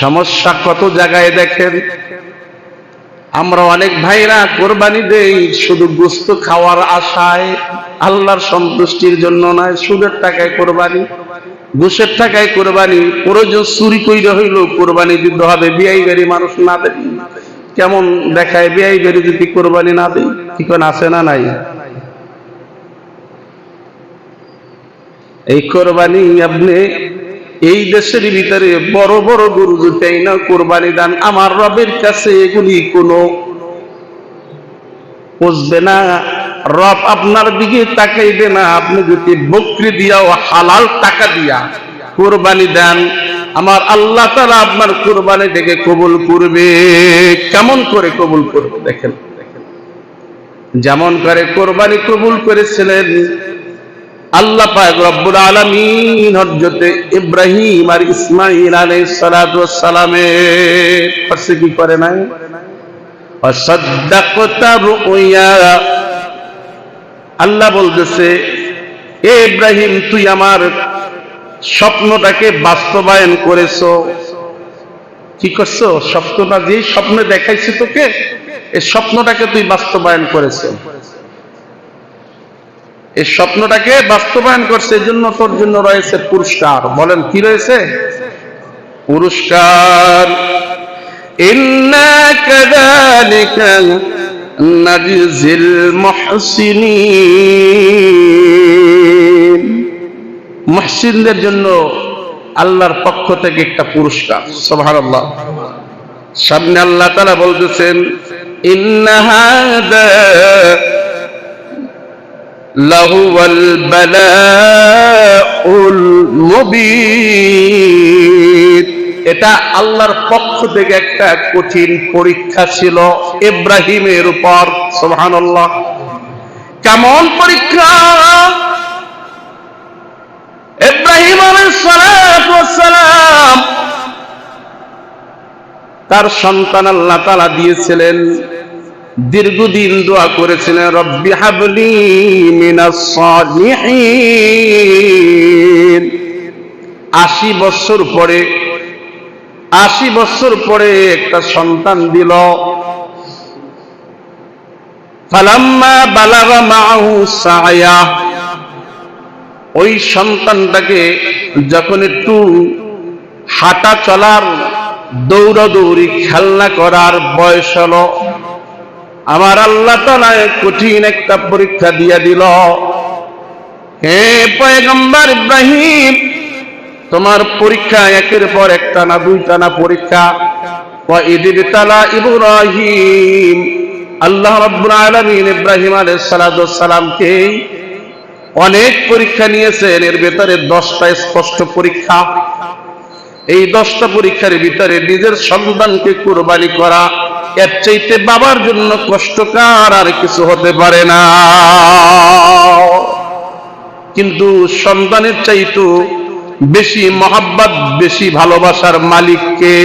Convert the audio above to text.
সমস্যা কত জায়গায় দেখেন। আমরা অনেক ভাইরা কোরবানি দেই শুধু গোশত খাওয়ার আশায়, আল্লাহর সন্তুষ্টির জন্য নয়। সুদের টাকায় কোরবানি, ঘুষের টাকায় কোরবানি, প্রয়োজন চুরি কইরা হইলেও কোরবানি দিতে হবে। বিয়াই বাড়ি মানুষ না দেয় কেমন দেখায়, বিয়াই বাড়ি যদি কোরবানি না দেয় কি কোন আছে না নাই? এই কোরবানি আপনি এই দেশের ভিতরে বড় বড় গরু জুটাই না কোরবানি দেন, আমার রবের কাছে এগুলি কোনো বুঝবে না। রব আপনার দিকে তাকাইবে না। আপনি যদি বকরি দিয়া ও হালাল টাকা দিয়া কোরবানি দেন, আমার আল্লাহ তাআলা আপনার কোরবানি থেকে কবুল করবে। কেমন করে কবুল করবে দেখেন, যেমন করে কোরবানি কবুল করেছিলেন আল্লাহ পাক রব্বুল আলামিন হযরতে ইব্রাহিম আর ইসমাঈল আলাইহিস সালাতু ওয়াস সালামের পাশে কি করে নাই? ওয়াসাদদাকতা রুয়া। আল্লাহ বলতেছে, এ ইব্রাহিম তুই আমার স্বপ্নটাকে বাস্তবায়ন করেছো। কি করছো? স্বপ্নটা যে স্বপ্নে দেখাইছি তোকে, এই স্বপ্নটাকে তুই বাস্তবায়ন করেছো। এই স্বপ্নটাকে বাস্তবায়ন করছে, এই জন্য তোর জন্য রয়েছে পুরস্কার। বলেন কি রয়েছে? পুরস্কার। ইন্না কাযালিকা নাজিল মুহসিনিন। মুহসিনদের জন্য আল্লাহর পক্ষ থেকে একটা পুরস্কার। সুবহানাল্লাহ। সামনে আল্লাহ তাআলা বলতেছেন, ইন্না হাদা লাহুয়াল বালাউল মুবিন। এটা আল্লাহর পক্ষ থেকে একটা কঠিন পরীক্ষা ছিল ইব্রাহিমের উপর। সুবহানাল্লাহ। কেমন পরীক্ষা? ইব্রাহিম আলাইহিস সালাতু ওয়াস সালাম তার সন্তান আল্লাহ তাআলা দিয়েছিলেন। দীর্ঘদিন দোয়া করেছিলেন, রব্বি হাবলি মিনাস সালিহিন। 80 বছর পরে একটা সন্তান দিল। ফালাম্মা বালাগা মাআহু সায়া। ওই সন্তানটাকে যখন একটু হাঁটা চলার, দৌড়াদৌড়ি, খেলনা করার বয়স হলো, আমার আল্লাহ তাআলা কঠিন একটা পরীক্ষা দিয়ে দিল। হে পয়গম্বর ইব্রাহিম, তোমার পরীক্ষা একের পর একটা না, দুইটা না পরীক্ষা। ওয়া ইদবিতালা ইব্রাহিম, আল্লাহ রাব্বুল আলামিন ইব্রাহিম আলাইহিস সালাতু ওয়াস সালামকে অনেক পরীক্ষা নিয়েছেন। এর ভিতরে 10টা স্পষ্ট পরীক্ষা। এই 10টা পরীক্ষার ভিতরে নিজের সন্তানকে কুরবানি করা এর চাইতে বাবার জন্য কষ্টকর আর কিছু হতে পারে না। কিন্তু সন্তানের চাইতে বেশি মহব্বত, বেশি ভালোবাসার মালিক কে?